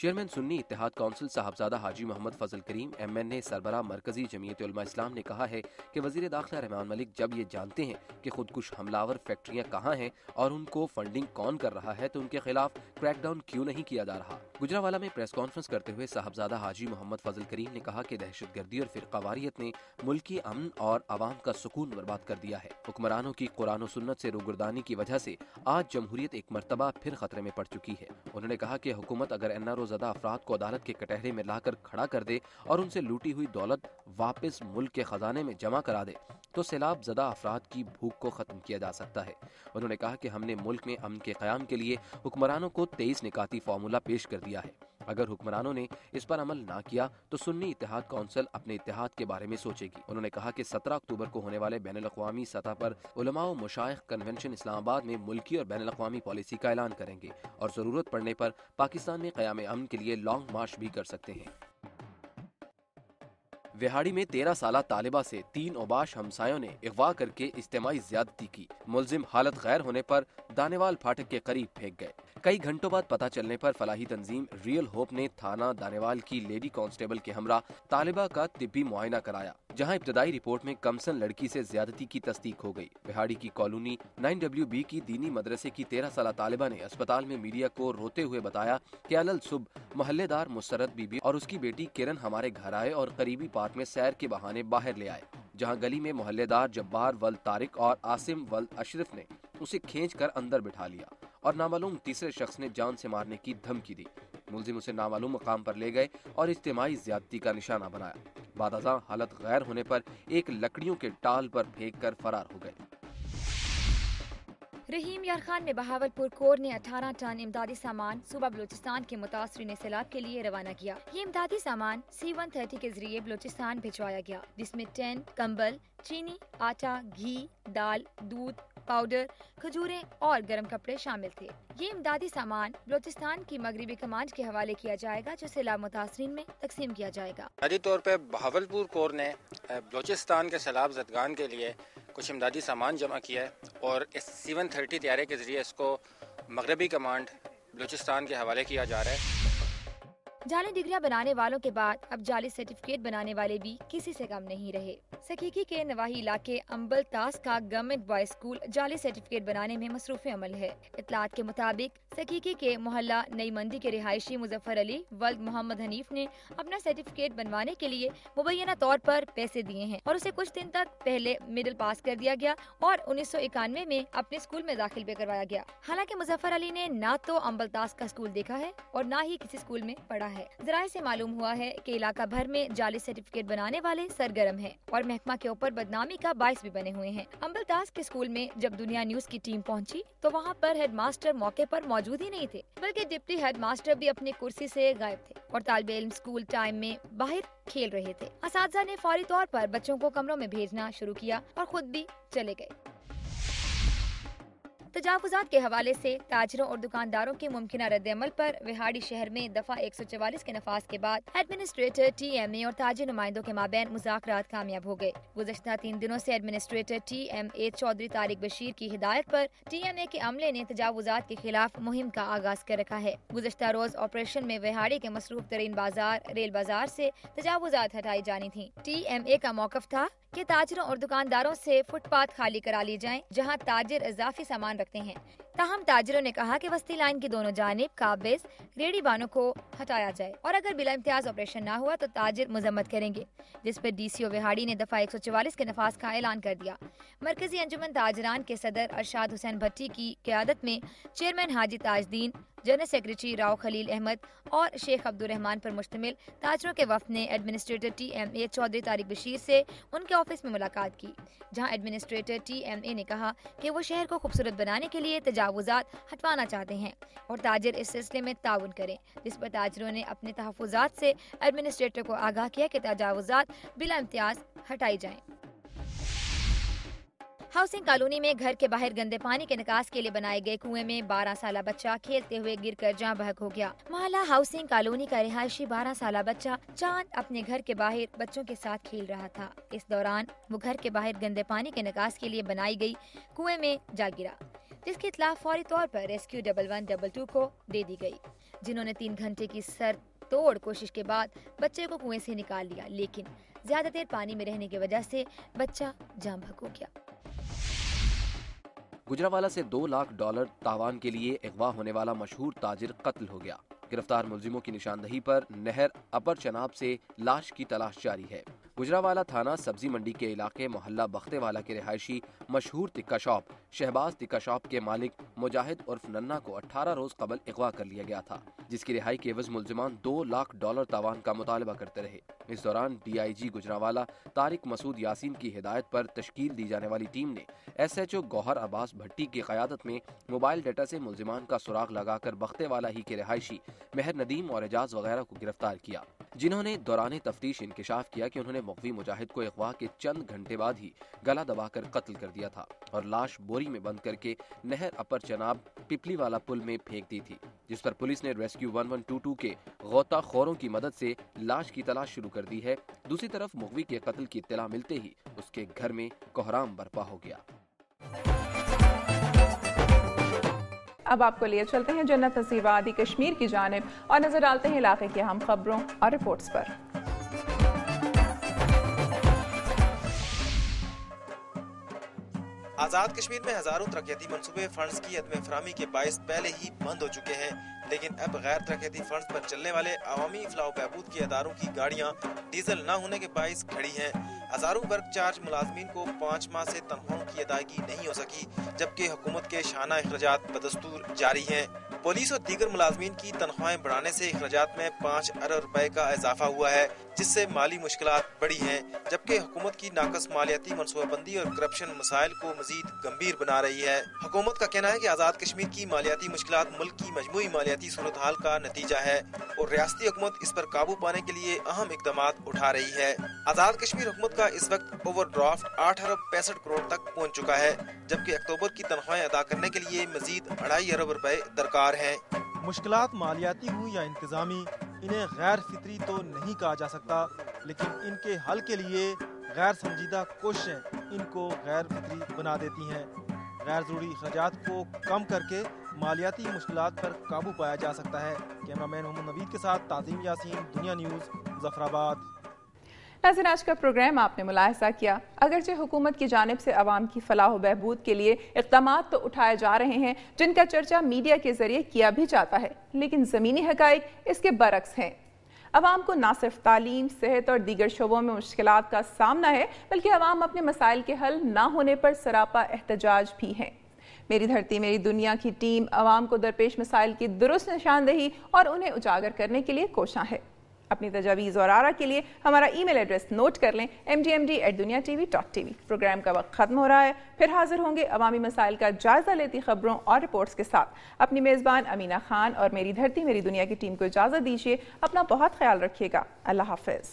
Chairman سنی اتحاد council صاحبزادہ حاجی محمد فضل کریم MN سربراہ مرکزی جمعیت علماء اسلام نے کہا ہے کہ وزیر داخلہ رحمان ملک جب یہ جانتے ہیں کہ خودکش حملاور فیکٹریاں کہاں ہیں اور ان کو فنڈنگ کون کر رہا ہے تو ان کے خلاف کریک ڈاؤن کیوں نہیں کیا جا رہا۔ گجرانوالہ میں پریس کانفرنس کرتے ہوئے صاحبزادہ حاجی محمد فضل کریم نے کہا کہ دہشت گردی اور فرقہ واریت نے ملکی امن اور عوام کا سکون برباد کر دیا ہے۔ حکمرانوں کی قرآن و سنت سے روگردانی کی وجہ سے آج جمہوریت ایک مرتبہ پھر خطرے میں پڑ چکی ہے۔ انہوں نے کہا کہ حکومت اگر NRO زدہ افراد کو عدالت کے کٹہرے میں لا کر کھڑا کر دے اور ان سے لوٹی ہوئی دولت واپس ملک کے خزانے میں جمع کرا دے تو سیلاب زدہ افراد کی بھوک کو ختم کیا جا سکتا ہے۔ انہوں نے کہا کہ ہم نے ملک میں امن کے قیام کے لیے حکمرانوں کو 23 نکاتی فارمولہ پیش کر دیا ہے۔ اگر حکمرانوں نے اس پر عمل نہ کیا تو سنی اتحاد کونسل اپنے اتحاد کے بارے میں سوچے گی۔ انہوں نے کہا کہ 17 اکتوبر کو ہونے والے بین الاقوامی سطح پر علماء و مشائخ کنونشن اسلام آباد میں ملکی اور بین الاقوامی پالیسی کا اعلان کریں گے اور ضرورت پڑنے پر پاکستان میں قیام امن کے لیے لانگ مارچ بھی کر سکتے ہیں۔ وہاڑی میں 13 سالہ طالبہ سے 3 اوباش ہمسایوں نے اغوا کر کے اجتماعی زیادتی کی۔ ملزم حالت غیر ہونے پر دانیوال پھاٹک کے قریب پھینک گئے۔ کئی گھنٹوں بعد پتہ چلنے پر فلاحی تنظیم ریئل ہوپ نے تھانہ دانیوال کی لیڈی کانسٹیبل کے ہمراہ طالبہ کا طبی معائنہ کرایا، جہاں ابتدائی رپورٹ میں کمسن لڑکی سے زیادتی کی تصدیق ہو گئی۔ وہاڑی کی کالونی 9WB کی دینی مدرسے کی 13 سالہ طالبہ نے اسپتال میں میڈیا کو روتے ہوئے بتایا کہ علل صبح محلے دار مسرت بی بی اور اس کی بیٹی کرن ہمارے گھر آئے اور قریبی پارک میں سیر کے بہانے باہر لے آئے، جہاں گلی میں محلے دار جبار ولد طارق اور عاصم ولد اشرف نے اسے کھینچ کر اندر بٹھا لیا اور نامعلوم تیسرے شخص نے جان سے مارنے کی دھمکی دی۔ ملزم اسے نامعلوم مقام پر لے گئے اور اجتماعی زیادتی کا نشانہ بنایا۔ بعد ازاں حالت غیر ہونے پر ایک لکڑیوں کے ٹال پر پھینک کر فرار ہو گئے۔ رحیم یار خان میں بہاولپور کور نے 18 ٹن امدادی سامان صوبہ بلوچستان کے متاثرین سیلاب کے لیے روانہ کیا۔ یہ امدادی سامان C-130 کے ذریعے بلوچستان بھجوایا گیا، جس میں ٹینٹ، کمبل، چینی، آٹا، گھی، دال، دودھ، پاؤڈر، کھجوریں اور گرم کپڑے شامل تھے۔ یہ امدادی سامان بلوچستان کی مغربی کمانڈ کے حوالے کیا جائے گا، جو سیلاب متاثرین میں تقسیم کیا جائے گا۔ بنیادی طور پہ بہاولپور کور نے بلوچستان کے سیلاب زدگان کے لیے کچھ امدادی سامان جمع کیا ہے اور اس C-130 طیارے کے ذریعے اس کو مغربی کمانڈ بلوچستان کے حوالے کیا جا رہا ہے۔ جعلی ڈگریاں بنانے والوں کے بعد اب جعلی سرٹیفکیٹ بنانے والے بھی کسی سے کم نہیں رہے۔ سکیکی کے نواحی علاقے امبل تاس کا گورنمنٹ بوائز اسکول جعلی سرٹیفکیٹ بنانے میں مصروف عمل ہے۔ اطلاعات کے مطابق سکیکی کے محلہ نئی مندی کے رہائشی مظفر علی ولد محمد حنیف نے اپنا سرٹیفکیٹ بنوانے کے لیے مبینہ طور پر پیسے دیے ہیں اور اسے کچھ دن تک پہلے مڈل پاس کر دیا گیا اور 1991 میں اپنے اسکول میں داخل بھی کروایا گیا۔ حالانکہ مظفر علی نے نہ تو امبل تاس کا اسکول دیکھا ہے اور نہ ہی کسی اسکول میں پڑھا ہے۔ ذرائع سے معلوم ہوا ہے کہ علاقہ بھر میں جعلی سرٹیفکیٹ بنانے والے سرگرم ہیں اور محکمہ کے اوپر بدنامی کا باعث بھی بنے ہوئے ہیں۔ امبل تاس کے اسکول میں جب دنیا نیوز کی ٹیم پہنچی تو وہاں پر ہیڈ ماسٹر موقع پر موجود ہی نہیں تھے، بلکہ ڈپٹی ہیڈ ماسٹر بھی اپنی کرسی سے غائب تھے اور طالب علم اسکول ٹائم میں باہر کھیل رہے تھے۔ اساتذہ نے فوری طور پر بچوں کو کمروں میں بھیجنا شروع کیا اور خود بھی چلے گئے۔ تجاوزات کے حوالے سے تاجروں اور دکانداروں کے ممکنہ رد عمل پر وہاڑی شہر میں دفعہ 144 کے نفاذ کے بعد ایڈمنسٹریٹر TMA اور تاجر نمائندوں کے مابین مذاکرات کامیاب ہو گئے۔ گزشتہ 3 دنوں سے ایڈمنسٹریٹر TMA چودھری طارق بشیر کی ہدایت پر TMA کے عملے نے تجاوزات کے خلاف مہم کا آغاز کر رکھا ہے۔ گزشتہ روز آپریشن میں وہاڑی کے مصروف ترین بازار ریل بازار سے تجاوزات ہٹائی جانی تھیں۔ TMA کا موقف تھا کہ تاجروں اور دکانداروں سے فٹ پاتھ خالی کرا لی جائیں جہاں تاجر اضافی سامان رکھتے ہیں۔ تاہم تاجروں نے کہا کہ وسطی لائن کی دونوں جانب قابض ریڑھی بانوں کو ہٹایا جائے اور اگر بلا امتیاز آپریشن نہ ہوا تو تاجر مذمت کریں گے، جس پر DCO وہاڑی نے دفعہ 144 کے نفاذ کا اعلان کر دیا۔ مرکزی انجمن تاجران کے صدر ارشاد حسین بھٹی کی قیادت میں چیئرمین حاجی تاج دین، جنرل سیکریٹری راؤ خلیل احمد اور شیخ عبد الرحمان پر مشتمل تاجروں کے وفد نے ایڈمنسٹریٹر TMA چودھری طارق بشیر سے ان کے آفس میں ملاقات کی، جہاں ایڈمنسٹریٹر TMA نے کہا کہ وہ شہر کو خوبصورت بنانے کے لیے تجاوزات ہٹوانا چاہتے ہیں اور تاجر اس سلسلے میں تعاون کریں، جس پر تاجروں نے اپنے تحفظات سے ایڈمنسٹریٹر کو آگاہ کیا کہ تجاوزات بلا امتیاز ہٹائی جائیں۔ ہاؤسنگ کالونی میں گھر کے باہر گندے پانی کے نکاس کے لیے بنائے گئے کنویں میں 12 سالہ بچہ کھیلتے ہوئے گر کر جاں بحق ہو گیا۔ محلہ ہاؤسنگ کالونی کا رہائشی 12 سالہ بچہ چاند اپنے گھر کے باہر بچوں کے ساتھ کھیل رہا تھا۔ اس دوران وہ گھر کے باہر گندے پانی کے نکاس کے لیے بنائی گئی کنویں میں جا گرا۔ جس کی اطلاع فوری طور پر ریسکیو 1122 کو دے دی گئی، جنہوں نے 3 گھنٹے کی سر توڑ کوشش کے بعد بچے کو کنویں سے نکال لیا، لیکن زیادہ دیر پانی میں رہنے کی وجہ سے بچہ جاں بحق ہو گیا۔ گجرانوالہ سے $2 لاکھ تاوان کے لیے اغوا ہونے والا مشہور تاجر قتل ہو گیا۔ گرفتار ملزموں کی نشاندہی پر نہر اپر چناب سے لاش کی تلاش جاری ہے۔ گجرانوالہ تھانہ سبزی منڈی کے علاقے محلہ بختے والا کے رہائشی مشہور تکہ شاپ شہباز تکہ شاپ کے مالک مجاہد عرف ننا کو 18 روز قبل اغوا کر لیا گیا تھا، جس کی رہائی کے عوض ملزمان $2 لاکھ تاوان کا مطالبہ کرتے رہے۔ اس دوران DIG گجرانوالہ طارق مسعود یاسین کی ہدایت پر تشکیل دی جانے والی ٹیم نے SHO گوہر عباس بھٹی کی قیادت میں موبائل ڈیٹا سے ملزمان کا سراغ لگا کر بختے والا ہی کے رہائشی مہر ندیم اور اعجاز وغیرہ کو گرفتار کیا، جنہوں نے دوران تفتیش انکشاف کیا کہ انہوں نے مغوی مجاہد کو اغوا کے چند گھنٹے بعد ہی گلا دبا کر قتل کر دیا تھا اور لاش بوری میں بند کر کے نہر اپر چناب پپلی والا پل میں پھینک دی تھی، جس پر پولیس نے ریسکیو 1122 کے غوطہ خوروں کی مدد سے لاش کی تلاش شروع کر دی ہے۔ دوسری طرف مغوی کے قتل کی اطلاع ملتے ہی اس کے گھر میں کوہرام برپا ہو گیا۔ اب آپ کو لیے چلتے ہیں جنت نصیر وادی کشمیر کی جانب اور نظر ڈالتے ہیں علاقے کی اہم خبروں اور رپورٹس پر۔ آزاد کشمیر میں ہزاروں ترقیاتی منصوبے فنڈز کی عدم فراہمی کے باعث پہلے ہی بند ہو چکے ہیں، لیکن اب غیر ترقیاتی فنڈز پر چلنے والے عوامی فلاح و بہبود کے اداروں کی گاڑیاں ڈیزل نہ ہونے کے باعث کھڑی ہیں۔ ہزاروں ورک چارج ملازمین کو 5 ماہ سے تنخواہوں کی ادائیگی نہیں ہو سکی، جبکہ حکومت کے شانہ اخراجات بدستور جاری ہیں۔ پولیس اور دیگر ملازمین کی تنخواہیں بڑھانے سے اخراجات میں 5 ارب روپے کا اضافہ ہوا ہے، جس سے مالی مشکلات بڑھی ہیں، جبکہ حکومت کی ناقص مالیاتی منصوبہ بندی اور کرپشن مسائل کو مزید گمبھیر بنا رہی ہے۔ حکومت کا کہنا ہے کہ آزاد کشمیر کی مالیاتی مشکلات ملک کی مجموعی مالیاتی صورتحال کا نتیجہ ہے اور ریاستی حکومت اس پر قابو پانے کے لیے اہم اقدامات اٹھا رہی ہے۔ آزاد کشمیر حکومت کا اس وقت اوور ڈرافٹ 8 ارب 65 کروڑ تک پہنچ چکا ہے، جبکہ اکتوبر کی تنخواہیں ادا کرنے کے لیے مزید 2.5 ارب روپے درکار ہیں۔ مشکلات مالیاتی ہوں یا انتظامی، انہیں غیر فطری تو نہیں کہا جا سکتا، لیکن ان کے حل کے لیے غیر سنجیدہ کوششیں ان کو غیر فطری بنا دیتی ہیں۔ غیر ضروری اخراجات کو کم کر کے مالیاتی مشکلات پر قابو پایا جا سکتا ہے۔ کیمرہ مین محمد نوید کے ساتھ تعظیم یاسین، دنیا نیوز، مظفر آباد۔ ناظرین، آج کا پروگرام آپ نے ملاحظہ کیا، اگرچہ حکومت کی جانب سے عوام کی فلاح و بہبود کے لیے اقدامات تو اٹھائے جا رہے ہیں جن کا چرچا میڈیا کے ذریعے کیا بھی جاتا ہے، لیکن زمینی حقائق اس کے برعکس ہیں۔ عوام کو نہ صرف تعلیم، صحت اور دیگر شعبوں میں مشکلات کا سامنا ہے، بلکہ عوام اپنے مسائل کے حل نہ ہونے پر سراپا احتجاج بھی ہیں۔ میری دھرتی میری دنیا کی ٹیم عوام کو درپیش مسائل کی درست نشاندہی اور انہیں اجاگر کرنے کے لیے کوشاں ہے۔ اپنی تجاویز اور آراء کے لیے ہمارا ای میل ایڈریس نوٹ کر لیں، mdmd@duniatv.tv۔ پروگرام کا وقت ختم ہو رہا ہے، پھر حاضر ہوں گے عوامی مسائل کا جائزہ لیتی خبروں اور رپورٹس کے ساتھ۔ اپنی میزبان امینہ خان اور میری دھرتی میری دنیا کی ٹیم کو اجازت دیجیے، اپنا بہت خیال رکھیے گا۔ اللہ حافظ۔